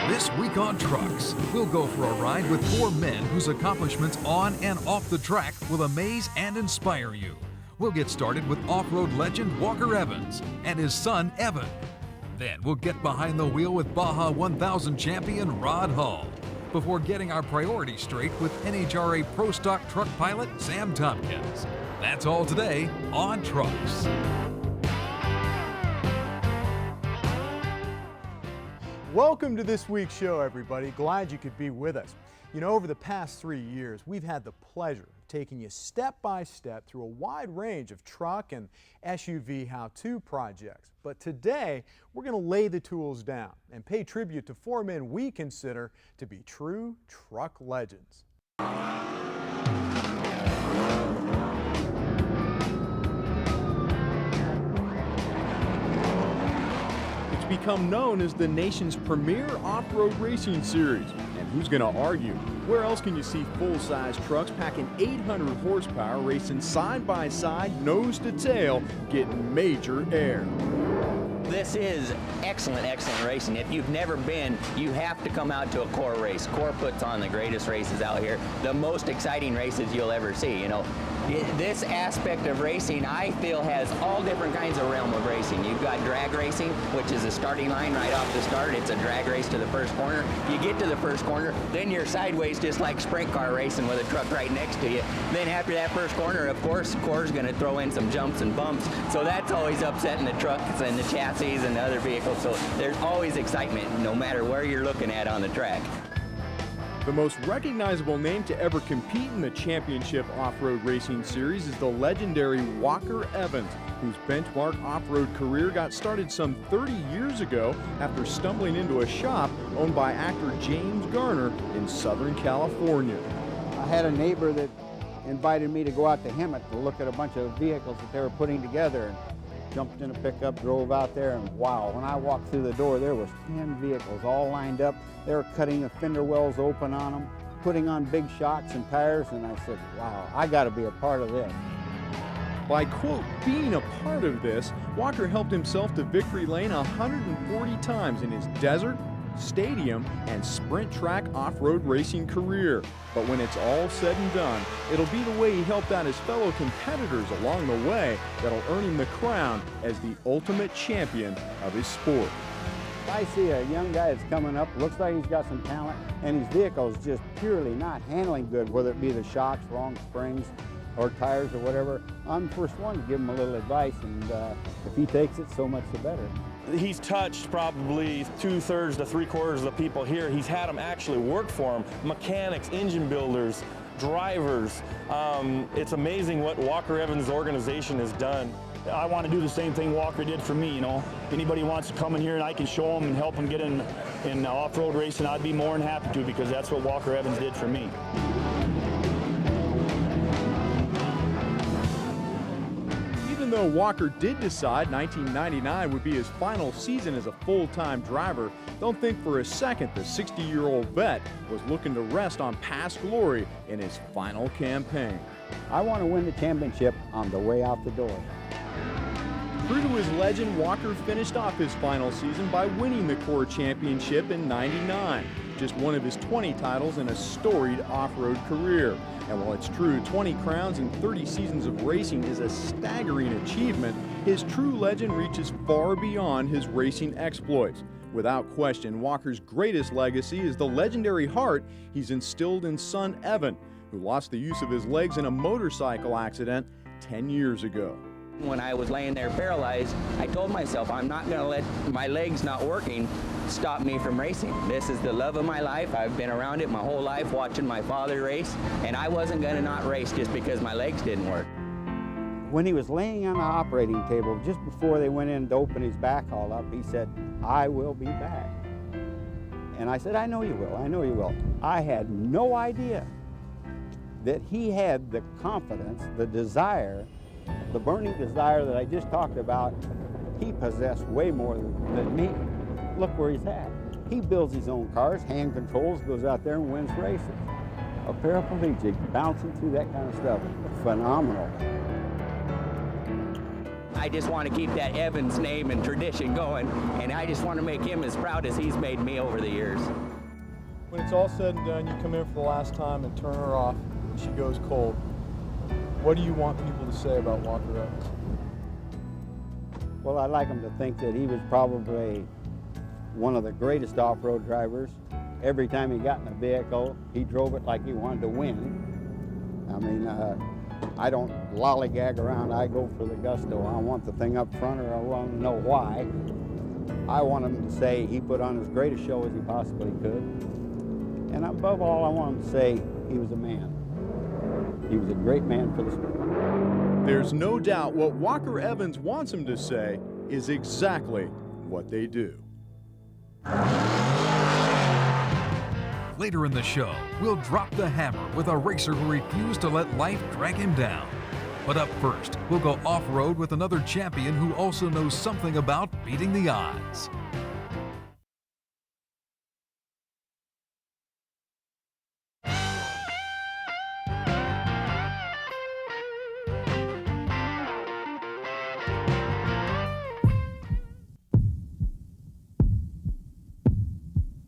This week on Trucks, we'll go for a ride with four men whose accomplishments on and off the track will amaze and inspire you. We'll get started with off-road legend Walker Evans and his son Evan. Then we'll get behind the wheel with Baja 1000 champion Rod Hull, before getting our priorities straight with NHRA Pro Stock truck pilot Sam Tompkins. That's all today on Trucks. Welcome to this week's show, everybody. Glad you could be with us. You know, over the past 3 years, we've had the pleasure of taking you step by step through a wide range of truck and SUV how-to projects. But today, we're going to lay the tools down and pay tribute to four men we consider to be true truck legends. Become known as the nation's premier off-road racing series. And who's going to argue? Where else can you see full-size trucks packing 800 horsepower racing side by side, nose to tail, getting major air? This is excellent racing. If you've never been, you have to come out to a CORR race. CORR puts on the greatest races out here, the most exciting races you'll ever see. You know, this aspect of racing, I feel, has all different kinds of realm of racing. You've got drag racing, which is a starting line right off the start. It's a drag race to the first corner. You get to the first corner, then you're sideways just like sprint car racing with a truck right next to you. Then after that first corner, of course, CORR's going to throw in some jumps and bumps. So that's always upsetting the trucks and the chassis and the other vehicles. So there's always excitement no matter where you're looking at on the track. The most recognizable name to ever compete in the championship off-road racing series is the legendary Walker Evans, whose benchmark off-road career got started some 30 years ago after stumbling into a shop owned by actor James Garner in Southern California. I had a neighbor that invited me to go out to Hemet to look at a bunch of vehicles that they were putting together. And jumped in a pickup, drove out there, and wow, when I walked through the door, there was 10 vehicles all lined up. They were cutting the fender wells open on them, putting on big shocks and tires, and I said, wow, I got to be a part of this. By, quote, being a part of this, Walker helped himself to victory lane 140 times in his desert, stadium, and sprint track off-road racing career. But when it's all said and done, it'll be the way he helped out his fellow competitors along the way that'll earn him the crown as the ultimate champion of his sport. I see a young guy that's coming up, looks like he's got some talent, and his vehicle is just purely not handling good, whether it be the shocks, wrong springs, or tires or whatever. I'm the first one to give him a little advice, and if he takes it, so much the better. He's touched probably 2/3 to 3/4 of the people here. He's had them actually work for him, mechanics, engine builders, drivers. It's amazing what Walker Evans' organization has done. I want to do the same thing Walker did for me, you know. If anybody wants to come in here and I can show them and help them get in off-road racing, I'd be more than happy to, because that's what Walker Evans did for me. Even though Walker did decide 1999 would be his final season as a full-time driver, don't think for a second the 60-year-old vet was looking to rest on past glory in his final campaign. I want to win the championship on the way out the door. True to his legend, Walker finished off his final season by winning the CORR Championship in '99, just one of his 20 titles in a storied off-road career. And while it's true 20 crowns and 30 seasons of racing is a staggering achievement, his true legend reaches far beyond his racing exploits. Without question, Walker's greatest legacy is the legendary heart he's instilled in son Evan, who lost the use of his legs in a motorcycle accident 10 years ago. When I was laying there paralyzed, I told myself I'm not going to let my legs not working stop me from racing. This is the love of my life. I've been around it my whole life watching my father race, and I wasn't going to not race just because my legs didn't work. When he was laying on the operating table, just before they went in to open his back all up, he said, "I will be back." And I said, "I know you will, I know you will." I had no idea that he had the confidence, the desire, the burning desire that I just talked about. He possessed way more than me. Look where he's at. He builds his own cars, hand controls, goes out there and wins races. A paraplegic bouncing through that kind of stuff, phenomenal. I just want to keep that Evans name and tradition going, and I just want to make him as proud as he's made me over the years. When it's all said and done, you come in for the last time and turn her off, and she goes cold. What do you want people to say about Walker Evans? Well, I'd like them to think that he was probably one of the greatest off-road drivers. Every time he got in a vehicle, he drove it like he wanted to win. I mean, I don't lollygag around. I go for the gusto. I want the thing up front, or I want to know why. I want him to say he put on as great a show as he possibly could. And above all, I want him to say he was a man. He was a great man for the sport. There's no doubt what Walker Evans wants him to say is exactly what they do. Later in the show, we'll drop the hammer with a racer who refused to let life drag him down. But up first, we'll go off-road with another champion who also knows something about beating the odds.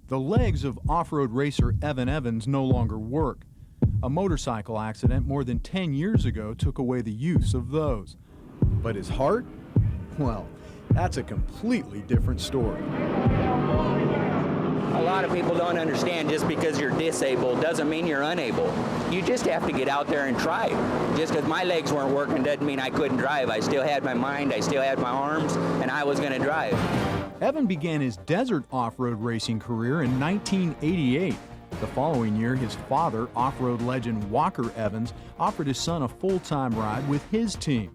The legs of off-road racer Evan Evans no longer work. A motorcycle accident more than 10 years ago took away the use of those. But his heart? Well, that's a completely different story. A lot of people don't understand just because you're disabled doesn't mean you're unable. You just have to get out there and try. Just because my legs weren't working doesn't mean I couldn't drive. I still had my mind, I still had my arms, and I was going to drive. Evan began his desert off-road racing career in 1988. The following year, his father, off-road legend Walker Evans, offered his son a full-time ride with his team.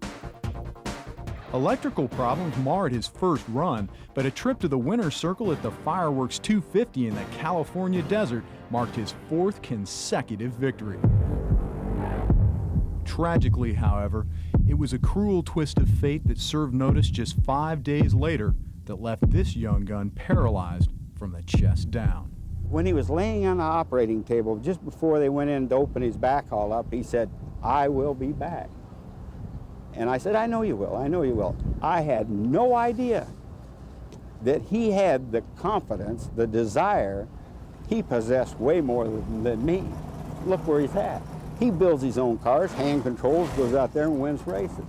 Electrical problems marred his first run, but a trip to the winner's circle at the Fireworks 250 in the California desert marked his fourth consecutive victory. Tragically, however, it was a cruel twist of fate that served notice just 5 days later that left this young gun paralyzed from the chest down. When he was laying on the operating table, just before they went in to open his back haul up, he said, "I will be back." And I said, "I know you will, I know you will." I had no idea that he had the confidence, the desire. He possessed way more than me. Look where he's at. He builds his own cars, hand controls, goes out there and wins races.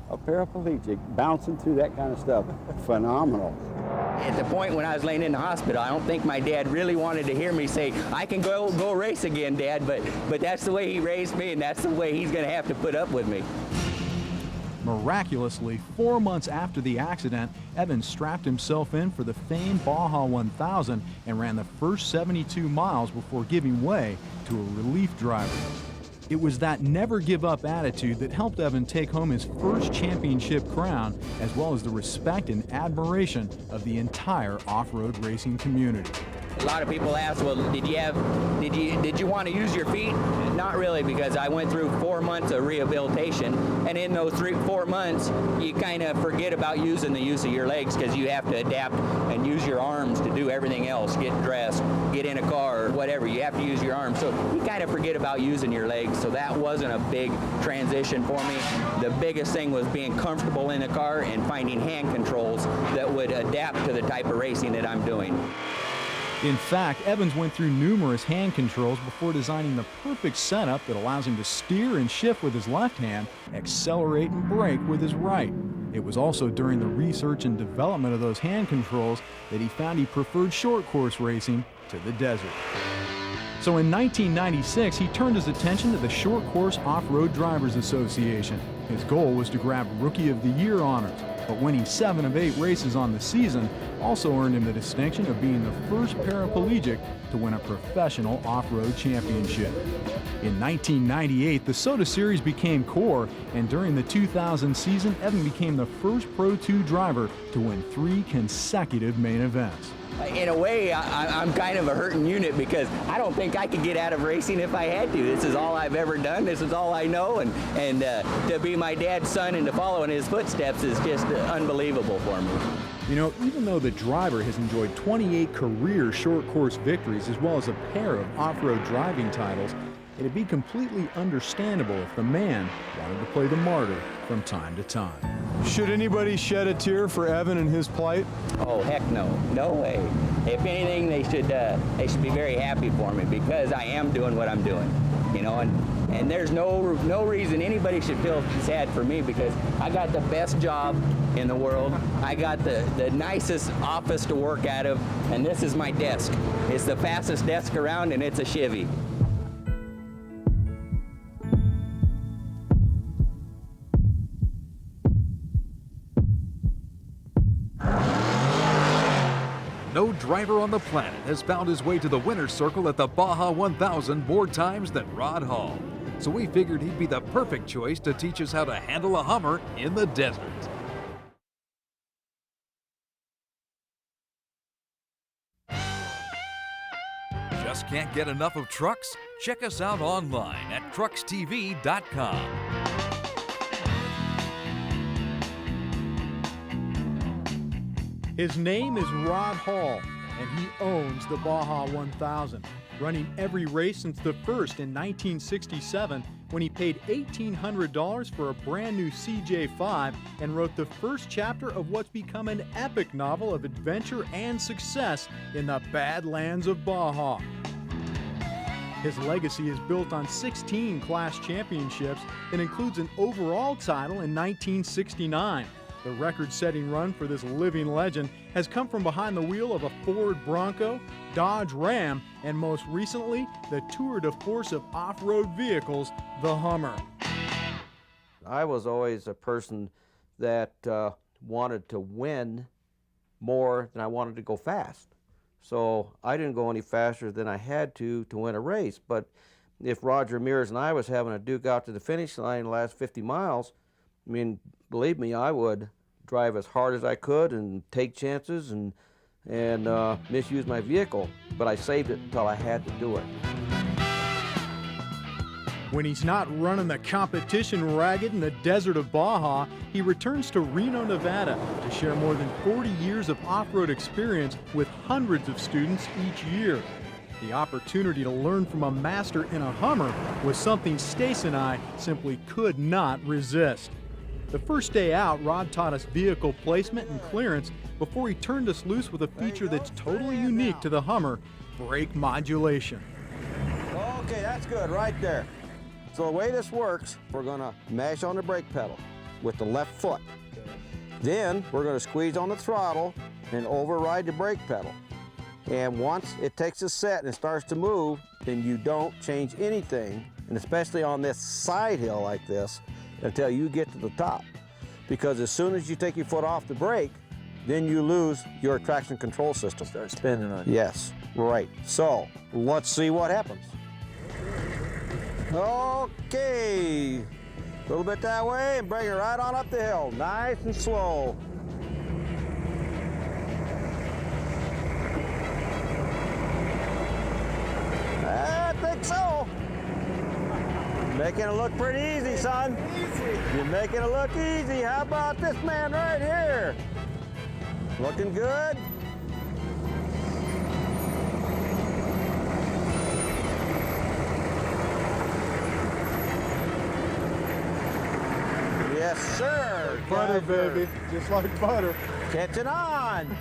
A paraplegic bouncing through that kind of stuff, phenomenal. At the point when I was laying in the hospital, I don't think my dad really wanted to hear me say, "I can go race again, Dad," but that's the way he raised me, and that's the way he's going to have to put up with me. Miraculously, 4 months after the accident, Evans strapped himself in for the famed Baja 1000 and ran the first 72 miles before giving way to a relief driver. It was that never-give-up attitude that helped Evan take home his first championship crown, as well as the respect and admiration of the entire off-road racing community. A lot of people ask, well, did you want to use your feet? Not really, because I went through 4 months of rehabilitation, and in those 4 months, you kind of forget about using the use of your legs because you have to adapt and use your arms to do everything else, get dressed, get in a car, or whatever. You have to use your arms, so you kind of forget about using your legs, so that wasn't a big transition for me. The biggest thing was being comfortable in the car and finding hand controls that would adapt to the type of racing that I'm doing. In fact, Evans went through numerous hand controls before designing the perfect setup that allows him to steer and shift with his left hand, accelerate and brake with his right. It was also during the research and development of those hand controls that he found he preferred short course racing to the desert. So in 1996, he turned his attention to the Short Course Off-Road Drivers Association. His goal was to grab Rookie of the Year honors, but winning 7 of 8 races on the season also earned him the distinction of being the first paraplegic to win a professional off-road championship. In 1998, the Soda Series became CORR, and during the 2000 season, Evan became the first Pro 2 driver to win 3 consecutive main events. In a way, I'm kind of a hurting unit because I don't think I could get out of racing if I had to. This is all I've ever done. This is all I know. And to be my dad's son and to follow in his footsteps is just unbelievable for me. You know, even though the driver has enjoyed 28 career short course victories as well as a pair of off-road driving titles, it'd be completely understandable if the man wanted to play the martyr from time to time. Should anybody shed a tear for Evan and his plight? Oh, heck no. No way. If anything, they should be very happy for me because I am doing what I'm doing, you know, and there's no reason anybody should feel sad for me because I got the best job in the world. I got the nicest office to work out of, and this is my desk. It's the fastest desk around, and it's a Chevy. No driver on the planet has found his way to the winner's circle at the Baja 1000 more times than Rod Hall. So we figured he'd be the perfect choice to teach us how to handle a Hummer in the desert. Just can't get enough of trucks? Check us out online at truckstv.com. His name is Rod Hall, and he owns the Baja 1000, running every race since the first in 1967 when he paid $1,800 for a brand new CJ5 and wrote the first chapter of what's become an epic novel of adventure and success in the Badlands of Baja. His legacy is built on 16 class championships and includes an overall title in 1969. The record-setting run for this living legend has come from behind the wheel of a Ford Bronco, Dodge Ram, and most recently, the tour de force of off-road vehicles, the Hummer. I was always a person that wanted to win more than I wanted to go fast. So I didn't go any faster than I had to win a race. But if Roger Ramirez and I was having a duke out to the finish line in the last 50 miles, I mean, believe me, I would drive as hard as I could and take chances and misuse my vehicle, but I saved it until I had to do it. When he's not running the competition ragged in the desert of Baja, he returns to Reno, Nevada to share more than 40 years of off-road experience with hundreds of students each year. The opportunity to learn from a master in a Hummer was something Stace and I simply could not resist. The first day out, Rod taught us vehicle placement and clearance before he turned us loose with a feature that's totally unique to the Hummer, brake modulation. Okay, that's good right there. So the way this works, we're gonna mash on the brake pedal with the left foot. Then we're gonna squeeze on the throttle and override the brake pedal. And once it takes a set and it starts to move, then you don't change anything, and especially on this side hill like this, until you get to the top. Because as soon as you take your foot off the brake, then you lose your traction control system. Start spinning on you. Yes, right. So let's see what happens. Okay, a little bit that way and bring it right on up the hill, nice and slow. I think so. Making it look pretty easy, son. You're making it look easy. How about this man right here? Looking good? Yes, sir. Butter, baby, just like butter. Catching on.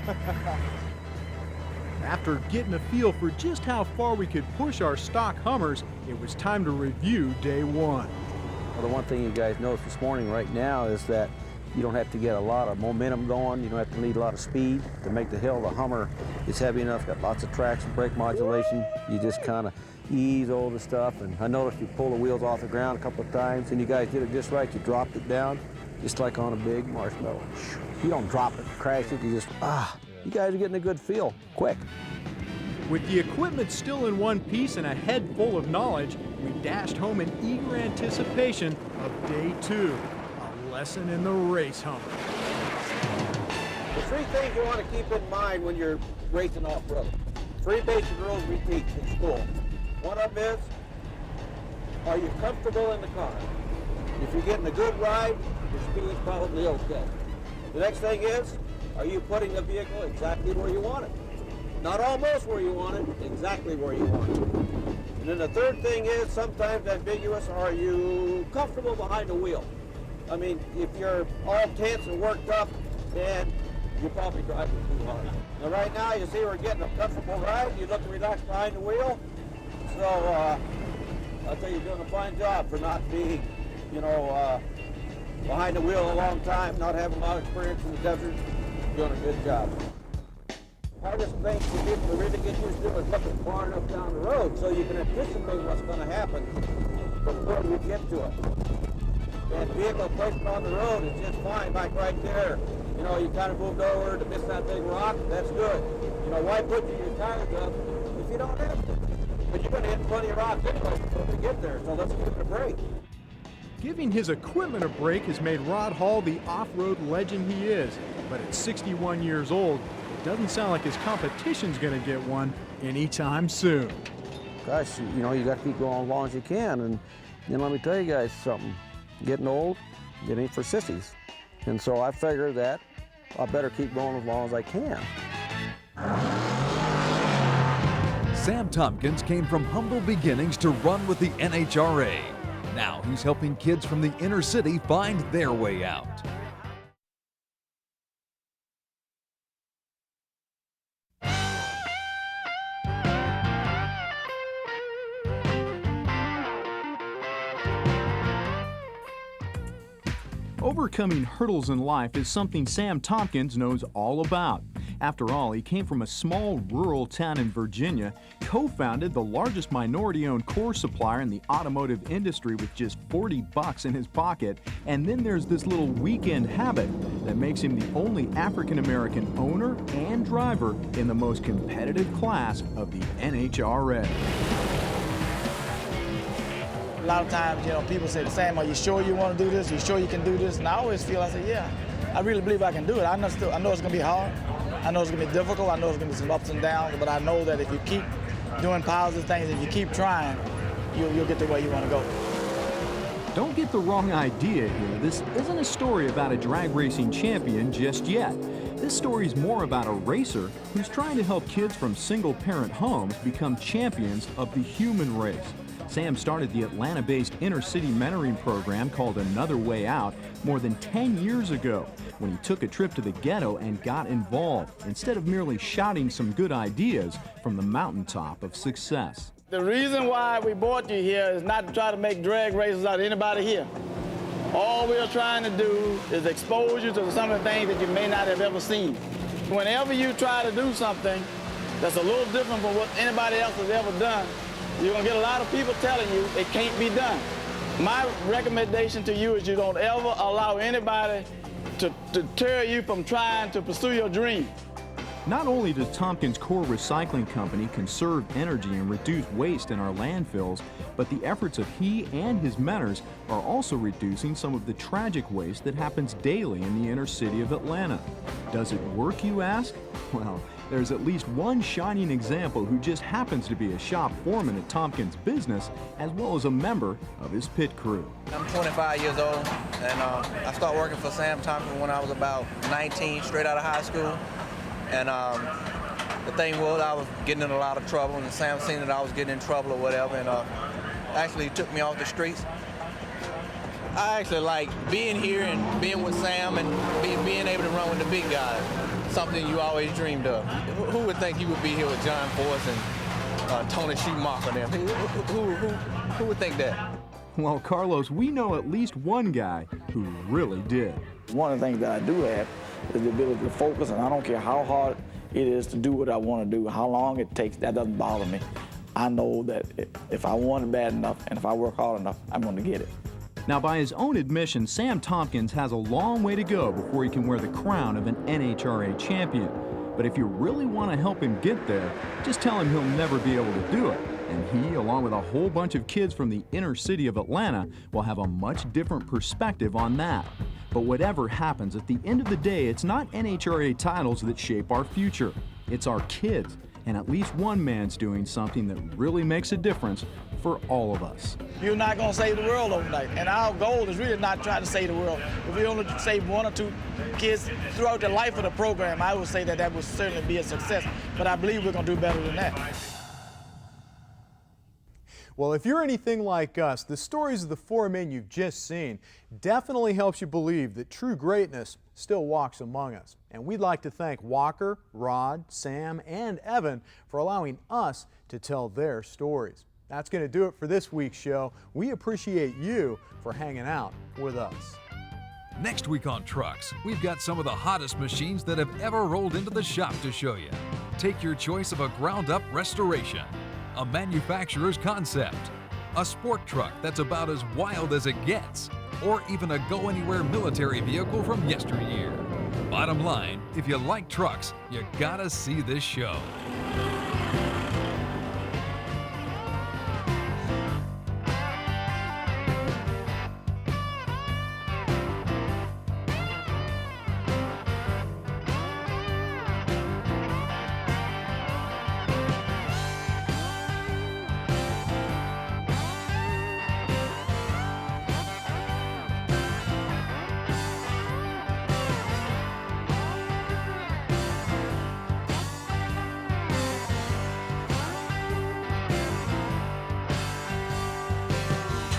After getting a feel for just how far we could push our stock Hummers, it was time to review day one. Well, the one thing you guys noticed this morning right now is that you don't have to get a lot of momentum going. You don't have to need a lot of speed to make the hill. The Hummer is heavy enough, got lots of traction, brake modulation. You just kind of ease all the stuff. And I noticed you pull the wheels off the ground a couple of times, and you guys did it just right. You dropped it down, just like on a big marshmallow. You don't drop it, crash it, you just, you guys are getting a good feel, quick. With the equipment still in one piece and a head full of knowledge, we dashed home in eager anticipation of day two, a lesson in the race Hummer. The three things you want to keep in mind when you're racing off-road. Three basic rules we teach in school. One of them is, are you comfortable in the car? If you're getting a good ride, your speed's probably okay. The next thing is, are you putting the vehicle exactly where you want it? Not almost where you want it, exactly where you want it. And then the third thing is sometimes ambiguous, are you comfortable behind the wheel? I mean, if you're all tense and worked up, then you're probably driving too hard. Now right now, you see we're getting a comfortable ride. You look relaxed behind the wheel. So I'll tell you, you're doing a fine job for not being, you know, behind the wheel a long time, not having a lot of experience in the desert. You're doing a good job. Hardest thing for people to really get used to is looking far enough down the road so you can anticipate what's going to happen before you get to it. And vehicle placement on the road is just fine, like right there. You know, you kind of moved over to miss that big rock, that's good. You know, why put your tires up if you don't have to? But you're going to hit plenty of rocks anyway before you get there, so let's give it a break. Giving his equipment a break has made Rod Hall the off-road legend he is. But at 61 years old, it doesn't sound like his competition's going to get one anytime soon. Gosh, you know, you got to keep going as long as you can. And then let me tell you guys something. Getting old, it ain't for sissies. And so I figure that I better keep going as long as I can. Sam Tompkins came from humble beginnings to run with the NHRA. Now he's helping kids from the inner city find their way out. Overcoming hurdles in life is something Sam Tompkins knows all about. After all, he came from a small rural town in Virginia, co-founded the largest minority-owned core supplier in the automotive industry with just $40 in his pocket, and then there's this little weekend habit that makes him the only African-American owner and driver in the most competitive class of the NHRA. A lot of times, you know, people say, Sam, are you sure you want to do this? Are you sure you can do this? And I always feel, I say, yeah, I really believe I can do it. I know it's going to be hard. I know it's going to be difficult. I know it's going to be some ups and downs. But I know that if you keep doing positive things, if you keep trying, you'll get to where you want to go. Don't get the wrong idea here. This isn't a story about a drag racing champion just yet. This story is more about a racer who's trying to help kids from single-parent homes become champions of the human race. Sam started the Atlanta-based inner-city mentoring program called Another Way Out more than 10 years ago when he took a trip to the ghetto and got involved, instead of merely shouting some good ideas from the mountaintop of success. The reason why we brought you here is not to try to make drag races out of anybody here. All we're trying to do is expose you to some of the things that you may not have ever seen. Whenever you try to do something that's a little different from what anybody else has ever done, you're going to get a lot of people telling you it can't be done. My recommendation to you is you don't ever allow anybody to deter you from trying to pursue your dream. Not only does Tompkins CORR Recycling Company conserve energy and reduce waste in our landfills, but the efforts of he and his mentors are also reducing some of the tragic waste that happens daily in the inner city of Atlanta. Does it work, you ask? Well, there's at least one shining example who just happens to be a shop foreman at Tompkins' business, as well as a member of his pit crew. I'm 25 years old, and I started working for Sam Tompkins when I was about 19, straight out of high school. And the thing was, I was getting in a lot of trouble, and Sam seen that I was getting in trouble or whatever, and actually took me off the streets. I actually like being here and being with Sam and being able to run with the big guys. Something you always dreamed of. Who would think you would be here with John Force and Tony Schumacher and them? Who would think that? Well, Carlos, we know at least one guy who really did. One of the things that I do have is the ability to focus, and I don't care how hard it is to do what I want to do, how long it takes, that doesn't bother me. I know that if I want it bad enough and if I work hard enough, I'm going to get it. Now, by his own admission, Sam Tompkins has a long way to go before he can wear the crown of an NHRA champion. But if you really want to help him get there, just tell him he'll never be able to do it. And he, along with a whole bunch of kids from the inner city of Atlanta, will have a much different perspective on that. But whatever happens, at the end of the day, it's not NHRA titles that shape our future. It's our kids. And at least one man's doing something that really makes a difference for all of us. You're not going to save the world overnight. And our goal is really not trying to save the world. If we only save one or two kids throughout the life of the program, I would say that that would certainly be a success. But I believe we're going to do better than that. Well, if you're anything like us, the stories of the four men you've just seen definitely helps you believe that true greatness still walks among us. And we'd like to thank Walker, Rod, Sam, and Evan for allowing us to tell their stories. That's going to do it for this week's show. We appreciate you for hanging out with us. Next week on Trucks, we've got some of the hottest machines that have ever rolled into the shop to show you. Take your choice of a ground-up restoration, a manufacturer's concept, a sport truck that's about as wild as it gets, or even a go-anywhere military vehicle from yesteryear. Bottom line, if you like trucks, you gotta see this show.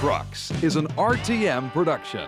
Trucks is an RTM production.